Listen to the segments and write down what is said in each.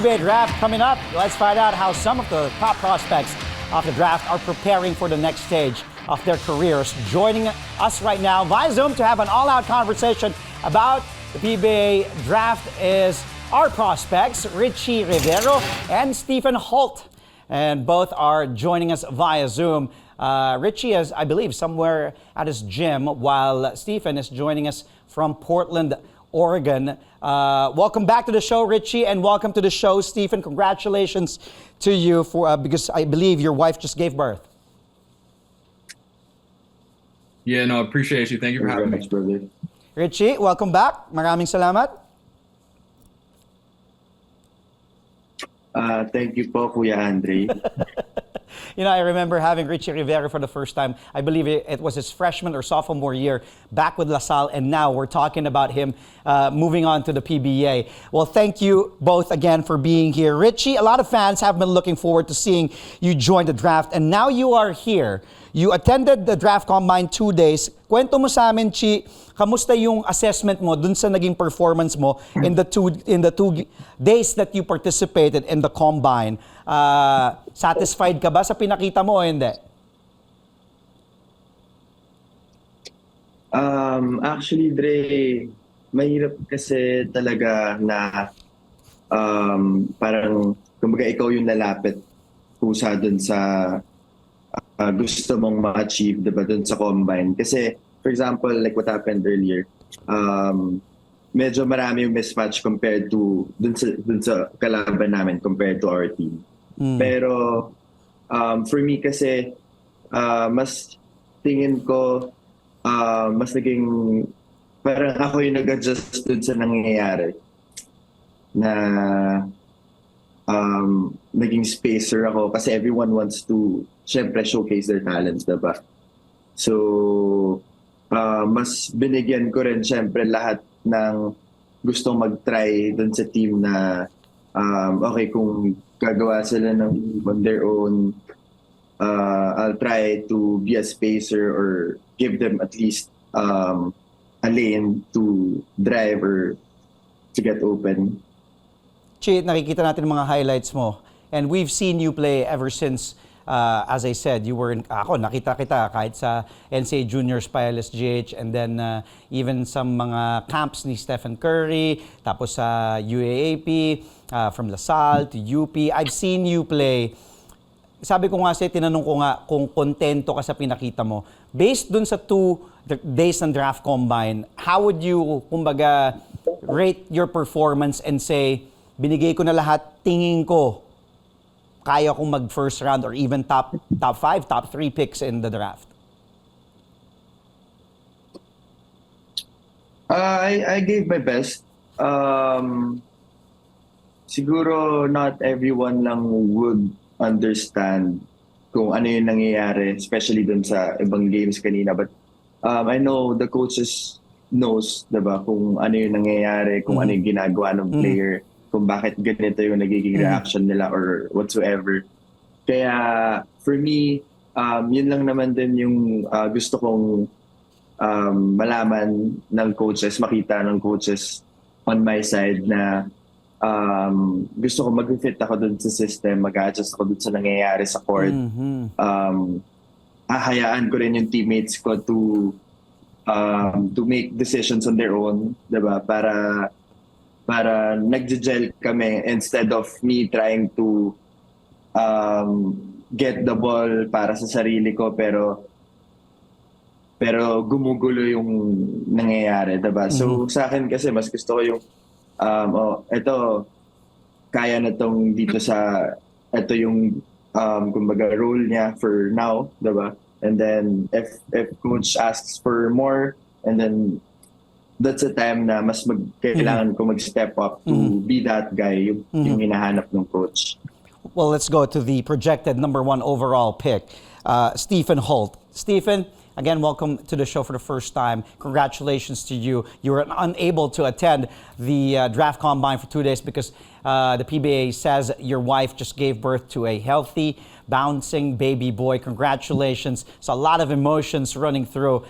PBA draft coming up. Let's find out how some of the top prospects of the draft are preparing for the next stage of their careers. Joining us right now via Zoom to have an all-out conversation about the PBA draft is our prospects, Ricci Rivero and Stephen Holt. And both are joining us via Zoom. Ricci is, I believe, somewhere at his gym, while Stephen is joining us from Portland, Oregon. Welcome back to the show, Ricci, and welcome to the show, Stephen. Congratulations to you for because I believe your wife just gave birth. Yeah, no, appreciate you. Thank you for having me, brother. Ricci, welcome back. Maraming salamat. Thank you po, Kuya Andre. You know, I remember having Ricci Rivero for the first time. I believe it was his freshman or sophomore year back with LaSalle, and now we're talking about him moving on to the PBA. Well, thank you both again for being here. Ricci, a lot of fans have been looking forward to seeing you join the draft, and now you are here. You attended the draft combine 2 days. Kwento mo sa amin, Chi, kamusta yung assessment mo dun sa naging performance mo in the two days that you participated in the combine? Satisfied ka ba sa pinakita mo o hindi? Actually, Dre, mahirap kasi talaga na parang kumbaga ikaw yung lalapit pusa dun sa gusto mong ma-achieve, diba, dun sa combine. Kasi, for example, like what happened earlier, medyo marami yung mismatch compared to dun sa kalaban namin compared to our team. Pero for me kasi, mas tingin ko, mas naging, parang ako yung nag-adjust dun sa nangyayari. Na naging spacer ako kasi everyone wants to syempre showcase their talents, diba? So, mas binigyan ko rin syempre lahat ng gustong mag-try dun sa team na okay, kung gagawa sila ng on their own, I'll try to be a spacer or give them at least a lane to drive or to get open. Chi, nakikita natin mga highlights mo. And we've seen you play ever since, as I said, you were nakita kita kahit sa NCAA Juniors pa LSGH, and then even some mga camps ni Stephen Curry, tapos sa UAAP, from LaSalle to UP. I've seen you play. Sabi ko nga tinanong ko nga kung kontento ka sa pinakita mo. Based dun sa 2 days ng draft combine, how would you, kumbaga, rate your performance and say, binigay ko na lahat, tingin ko, kaya kong mag first round or even top 5, top 3 picks in the draft? I gave my best. Siguro not everyone lang would understand kung ano yung nangyayari, especially dun sa ibang games kanina. But I know the coaches knows, diba, kung ano yung nangyayari, kung ano yung ginagawa ng player, kung bakit ganito yung nagiging reaction nila or whatsoever. Kaya for me, yun lang naman din yung gusto kong malaman ng coaches, makita ng coaches on my side na gusto ko mag-fit ako dun sa system, mag-adjust ako dun sa nangyayari sa court. Hahayaan ko rin yung teammates ko to make decisions on their own, diba? Para nagje-gel kami instead of me trying to get the ball para sa sarili ko pero gumugulo yung nangyayari, diba? So sa akin kasi mas gusto ko yung ito kaya na tong dito sa ito yung kumbaga role niya for now, diba? And then if coach asks for more, and then that's a time na mas kailangan ko mag-step up to be that guy, yung hinahanap ng coach. Well, let's go to the projected number 1 overall pick, Stephen Holt. Stephen, again, welcome to the show for the first time. Congratulations to you. You were unable to attend the draft combine for 2 days because the PBA says your wife just gave birth to a healthy, bouncing baby boy. Congratulations. So a lot of emotions running through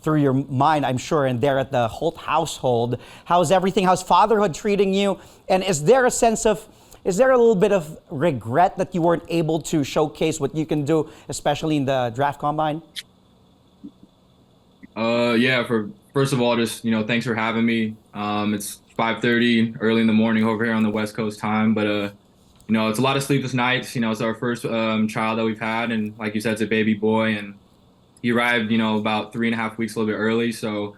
through your mind, I'm sure, and there at the Holt household. How's everything? How's fatherhood treating you? And is there a little bit of regret that you weren't able to showcase what you can do, especially in the draft combine? Yeah, first of all, just, thanks for having me. It's 5:30 early in the morning over here on the West Coast time, but it's a lot of sleepless nights. It's our first child that we've had, and like you said, it's a baby boy, and he arrived, about 3.5 weeks a little bit early, so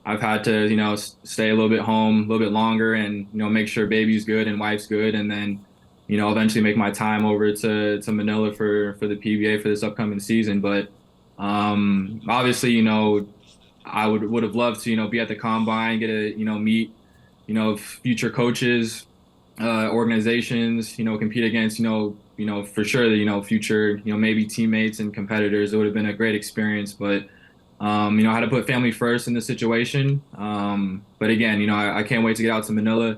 I've had to, stay a little bit home a little bit longer and, make sure baby's good and wife's good, and then, eventually make my time over to Manila for the PBA for this upcoming season. But obviously, I would have loved to, be at the combine, get to, meet, future coaches, organizations, compete against, for sure, future, maybe teammates and competitors. It would have been a great experience, but I had to put family first in this situation. But again, I can't wait to get out to Manila.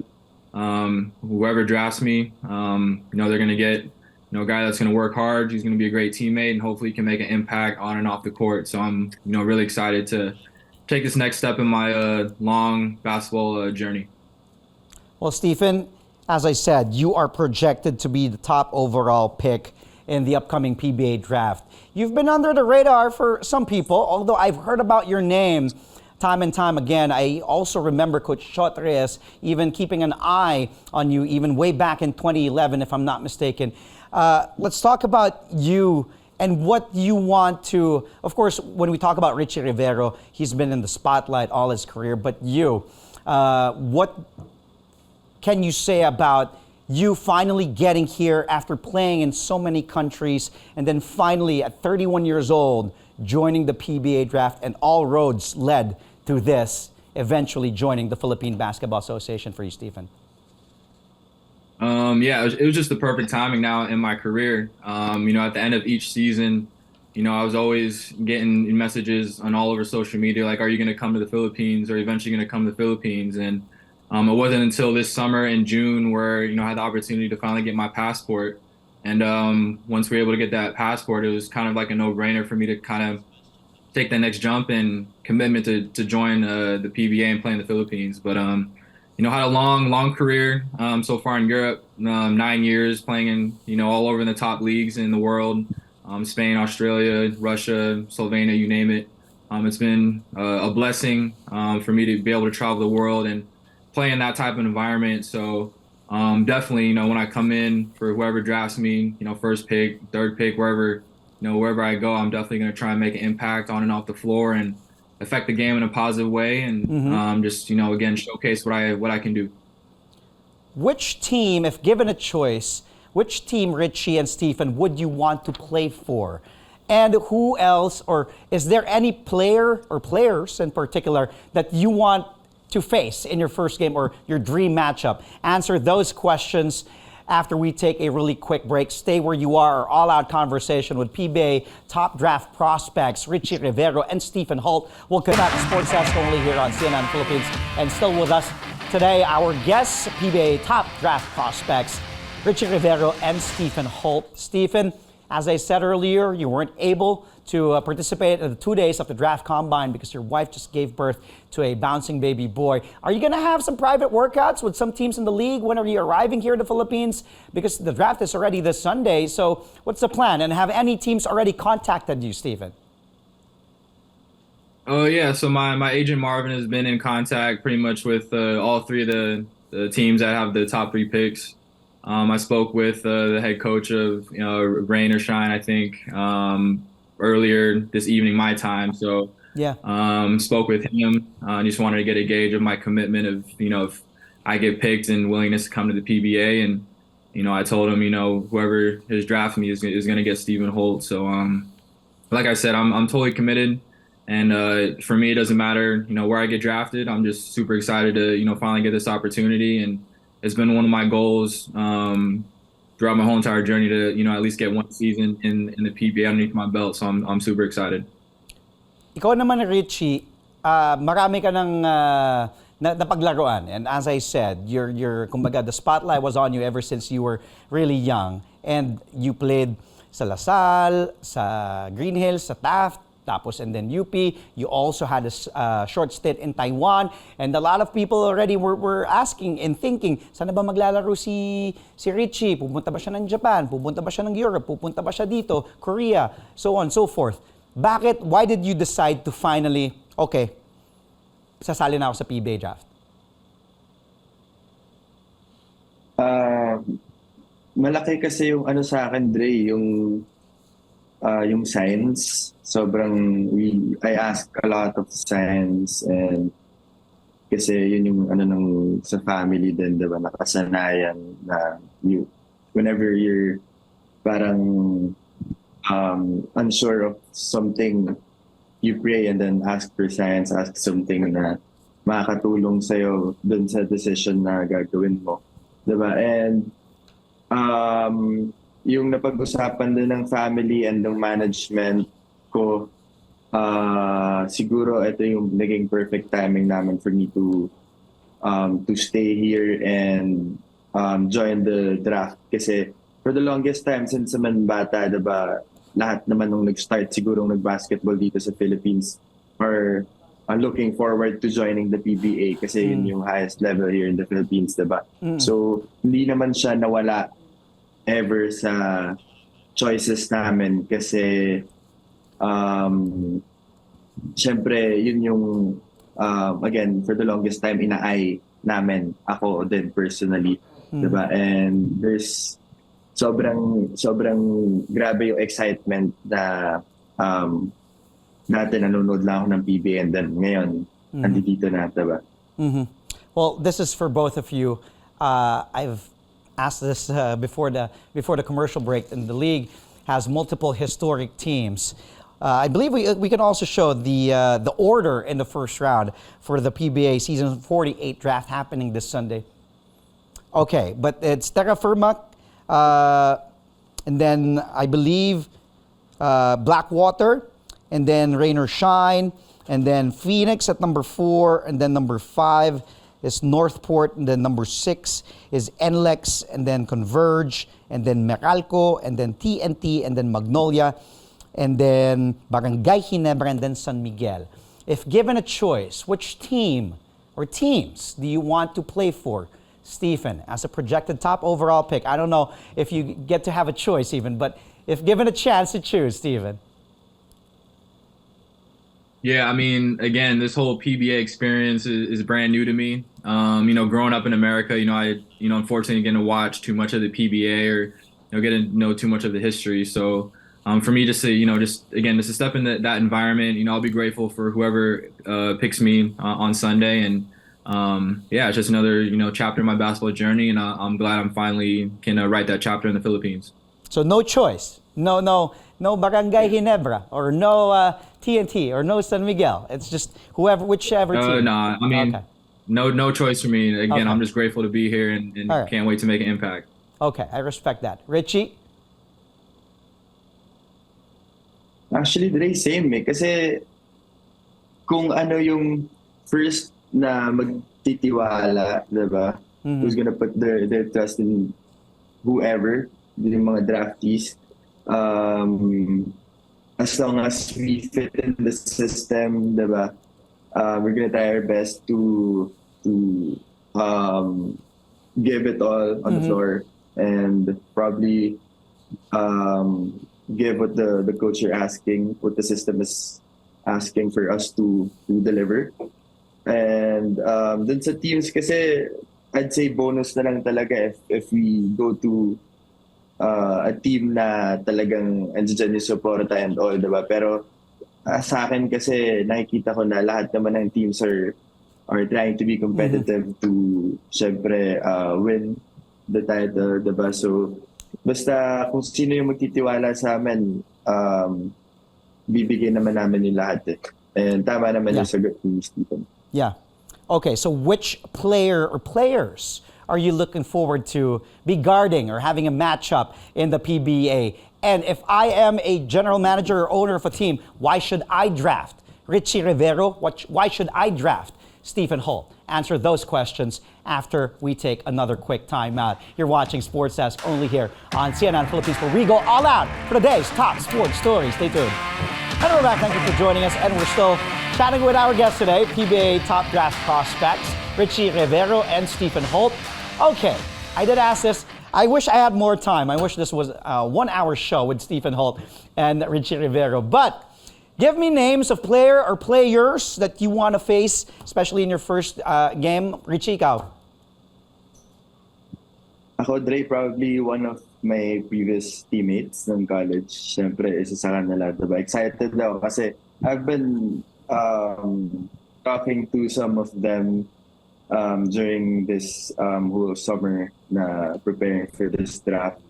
Whoever drafts me, they're going to get, a guy that's going to work hard. He's going to be a great teammate, and hopefully can make an impact on and off the court. So I'm, really excited to take this next step in my long basketball journey. Well, Stephen, as I said, you are projected to be the top overall pick in the upcoming PBA draft. You've been under the radar for some people, although I've heard about your name time and time again. I also remember Coach Chotres even keeping an eye on you even way back in 2011, if I'm not mistaken. Let's talk about you and what you want to, of course, when we talk about Ricci Rivero, he's been in the spotlight all his career, but you, what can you say about you finally getting here after playing in so many countries and then finally at 31 years old joining the PBA draft, and all roads led to this, eventually joining the Philippine Basketball Association for you, Stephen? Yeah, it was just the perfect timing now in my career. At the end of each season, I was always getting messages on all over social media, like, are you going to come to the Philippines, or eventually going to come to the Philippines? And it wasn't until this summer in June where, I had the opportunity to finally get my passport. And once we were able to get that passport, it was kind of like a no-brainer for me to kind of take the next jump and commitment to join the PBA and play in the Philippines. But had a long career so far in Europe, 9 years playing in, all over in the top leagues in the world, Spain, Australia, Russia, Slovenia, you name it. It's been a blessing for me to be able to travel the world and play in that type of environment. So definitely, when I come in for whoever drafts me, first pick, third pick, wherever I go, I'm definitely going to try and make an impact on and off the floor and affect the game in a positive way, and just, again, showcase what I can do. Which team, if given a choice, which team, Ricci and Stephen, would you want to play for? And who else, or is there any player or players in particular that you want to face in your first game or your dream matchup? Answer those questions after we take a really quick break. Stay where you are. Our all-out conversation with PBA top draft prospects Ricci Rivero and Stephen Holt. We'll come back to Sports Desk only here on CNN Philippines. And still with us today, our guests, PBA top draft prospects Ricci Rivero and Stephen Holt. Stephen, as I said earlier, you weren't able to participate in the 2 days of the draft combine because your wife just gave birth to a bouncing baby boy. Are you going to have some private workouts with some teams in the league? When are you arriving here in the Philippines? Because the draft is already this Sunday. So what's the plan? And have any teams already contacted you, Stephen? Oh, yeah. So my agent Marvin has been in contact pretty much with all three of the teams that have the top 3 picks. I spoke with the head coach of Rain or Shine, I think, earlier this evening, my time. So yeah, spoke with him. Just wanted to get a gauge of my commitment of, if I get picked and willingness to come to the PBA. And, I told him, whoever is drafting me is going to get Stephen Holt. So, like I said, I'm totally committed. And for me, it doesn't matter, where I get drafted. I'm just super excited to, finally get this opportunity. And it's been one of my goals throughout my whole entire journey to, at least get one season in the PBA underneath my belt. So I'm super excited. Ikaw naman, Ricci, marami ka ng napaglaruan. And as I said, kumbaga, the spotlight was on you ever since you were really young. And you played sa Lasal, sa Green Hills, sa Taft, tapos and then UP. You also had a short stint in Taiwan, and a lot of people already were asking and thinking, saan na ba maglalaro si Ricci? Pupunta ba siya ng Japan? Pupunta ba siya ng Europe? Pupunta ba siya dito? Korea? So on and so forth. Why did you decide to finally, okay, sasali na ako sa PBA draft? Malaki kasi yung ano sa akin, Dre, yung science. I ask a lot of science, and kasi yun yung ano ng sa family din, diba, nakasanayan na whenever you're parang unsure of something, you pray and then ask for science, ask something na makakatulong sa'yo dun sa decision na gagawin mo. Diba? And yung napag-usapan din ng family and ng management ko, siguro ito yung naging perfect timing namin for me to stay here and join the draft. Kasi for the longest time, since naman bata, diba, lahat naman nung nag-start siguro nag-basketball dito sa Philippines are looking forward to joining the PBA kasi yun yung highest level here in the Philippines, diba? So, hindi naman siya nawala ever sa choices namin kasi syempre, yun yung again, for the longest time, ina-eye namin, ako din personally, diba? And there's sobrang grabe yung excitement na dati nanonood lang ako ng PBA and then ngayon, nandito na, diba? Well, this is for both of you. I've asked this before the commercial break, and the league has multiple historic teams. I believe we can also show the order in the first round for the PBA season 48 draft happening this Sunday. Okay, but it's Terra Firma, and then I believe Blackwater, and then Rain or Shine, and then Phoenix at number 4, and then number 5 is Northport, and then number 6 is NLEX, and then Converge, and then Meralco, and then TNT, and then Magnolia, and then Barangay Ginebra, and then San Miguel. If given a choice, which team or teams do you want to play for, Stephen, as a projected top overall pick? I don't know if you get to have a choice even, but if given a chance to choose, Stephen. Yeah, I mean, again, this whole PBA experience is brand new to me. Growing up in America, I unfortunately didn't watch too much of the PBA or, get to know too much of the history. So, for me, just to step in that environment, I'll be grateful for whoever picks me on Sunday. And it's just another, chapter in my basketball journey. And I'm glad I'm finally can write that chapter in the Philippines. So no choice, no Barangay Ginebra, or no TNT, or no San Miguel. It's just whichever team. Nah, I mean, okay. No choice for me. Again, Okay. I'm just grateful to be here and All right. can't wait to make an impact. Okay, I respect that. Ricci? Actually, Dre, same eh. Kasi kung ano yung first na magtitiwala, diba? Who's gonna put their trust in whoever, yung mga draftees. As long as we fit in the system, diba? We're gonna try our best to give it all on the floor and probably give what the coach are asking, what the system is asking for us to deliver. And dun sa teams kasi, I'd say bonus na lang talaga if we go to a team na talagang andyan yung suporta and all, diba? Pero sa akin kasi nakikita ko na lahat naman ng teams are trying to be competitive to syempre win the title, diba? So basta kung sino yung magtitiwala sa amin, bibigyan naman namin yung lahat eh. And tama naman yung sagot ni Stephen. Yeah. Okay, so which player or players are you looking forward to be guarding or having a matchup in the PBA? And if I am a general manager or owner of a team, why should I draft Ricci Rivero? Why should I draft Stephen Holt? Answer those questions after we take another quick timeout. You're watching Sports Desk only here on CNN Philippines, where we go all out for today's top sports stories. Stay tuned. And we're back. Thank you for joining us. And we're still chatting with our guests today, PBA top draft prospects, Ricci Rivero and Stephen Holt. Okay, I did ask this. I wish I had more time. I wish this was a 1 hour show with Stephen Holt and Ricci Rivero. But give me names of player or players that you want to face, especially in your first game. Ricci, ikaw. Ako, Dre, probably one of my previous teammates ng college. Siyempre, isa sa kanila, diba? Excited daw kasi I've been talking to some of them during this whole summer na preparing for this draft.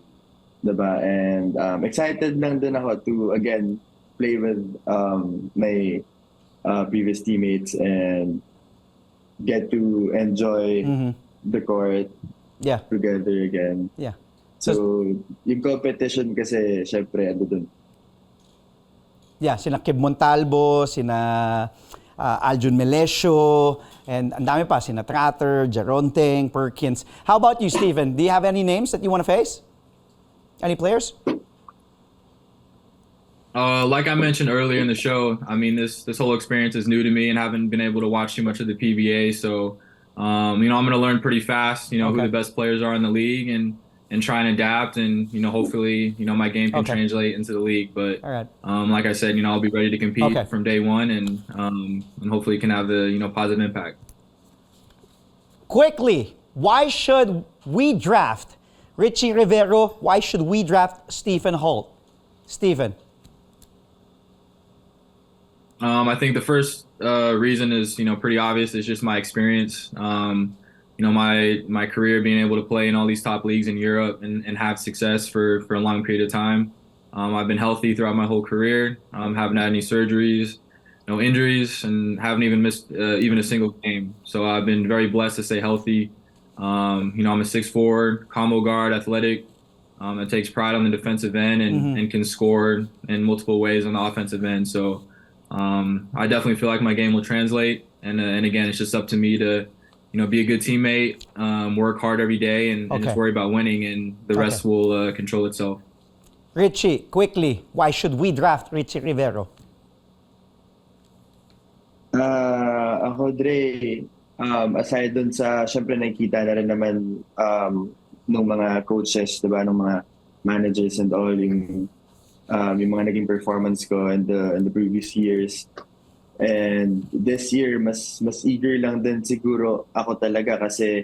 Diba? And excited lang din ako to, again, play with my previous teammates and get to enjoy the court together again. Yeah. So, yung competition kasi, syempre, ano dun. Yeah, sina Kib Montalvo, sina Aljun Melesio, and ang dami pa, sina Tratter, Geronteng, Perkins. How about you, Stephen? Do you have any names that you want to face? Any players? Like I mentioned earlier in the show, I mean, this whole experience is new to me and haven't been able to watch too much of the PBA. So, I'm going to learn pretty fast, who the best players are in the league and try and adapt and, hopefully, my game can translate into the league. But all right. Like I said, I'll be ready to compete from day one and hopefully can have the, positive impact. Quickly, why should we draft Ricci Rivero? Why should we draft Stephen Holt? Stephen. I think the first reason is, pretty obvious. It's just my experience. My career being able to play in all these top leagues in Europe and have success for a long period of time. I've been healthy throughout my whole career. Haven't had any surgeries, no injuries, and haven't even missed even a single game. So I've been very blessed to stay healthy. I'm a 6'4", combo guard, athletic, that takes pride on the defensive end and can score in multiple ways on the offensive end. So I definitely feel like my game will translate. And again, it's just up to me to, be a good teammate, work hard every day, and just worry about winning, and the rest will control itself. Ricci, quickly, why should we draft Ricci Rivero? Ako, Dre, aside dun sa, syempre nakikita na rin naman ng mga coaches, diba, ng mga managers and all, yung mga naging performance ko in the previous years. And this year, mas eager lang din siguro ako talaga kasi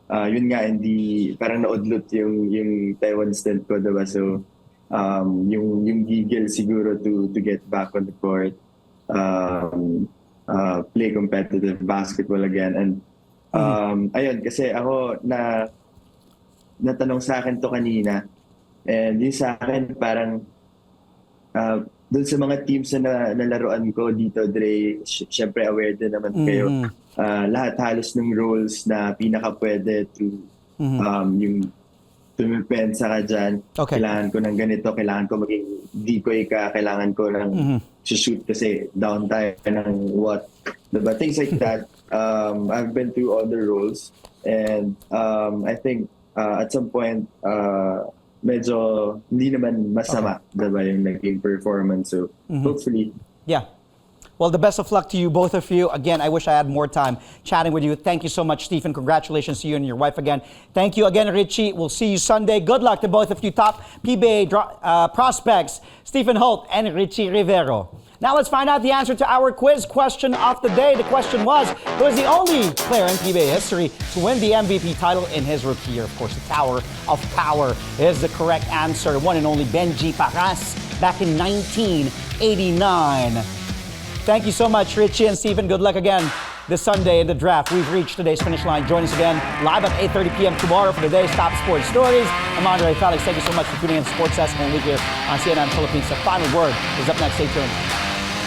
yun nga, hindi, parang naudlot yung Taiwan stint ko, diba? So, yung gigil siguro to get back on the court, play competitive basketball again. And ayun, kasi ako natanong sa akin to kanina, and yung sa akin parang doon sa mga teams na nalaruan ko dito, Dre, syempre aware din naman kayo. Lahat halos ng roles na pinaka pwede to yung tumipensa ka dyan. Kailangan ko ng ganito, kailangan ko maging decoy ka, kailangan ko ng shoot kasi down tayo ng what. But things like that, I've been through all the roles, and I think at some point, medyo hindi naman masama, diba, yung naging performance. So, hopefully. Yeah. Well, the best of luck to you, both of you. Again, I wish I had more time chatting with you. Thank you so much, Stephen. Congratulations to you and your wife again. Thank you again, Ricci. We'll see you Sunday. Good luck to both of you top PBA prospects, Stephen Holt and Ricci Rivero. Now let's find out the answer to our quiz question of the day. The question was, who is the only player in PBA history to win the MVP title in his rookie year? Of course, the Tower of Power is the correct answer. One and only Benji Paras back in 1989. Thank you so much, Ricci and Stephen. Good luck again this Sunday in the draft. We've reached today's finish line. Join us again live at 8:30 p.m. tomorrow for today's top sports stories. I'm Andre Felix. Thank you so much for tuning in to Sports Desk and here on CNN Philippines. The final word is up next. Stay tuned.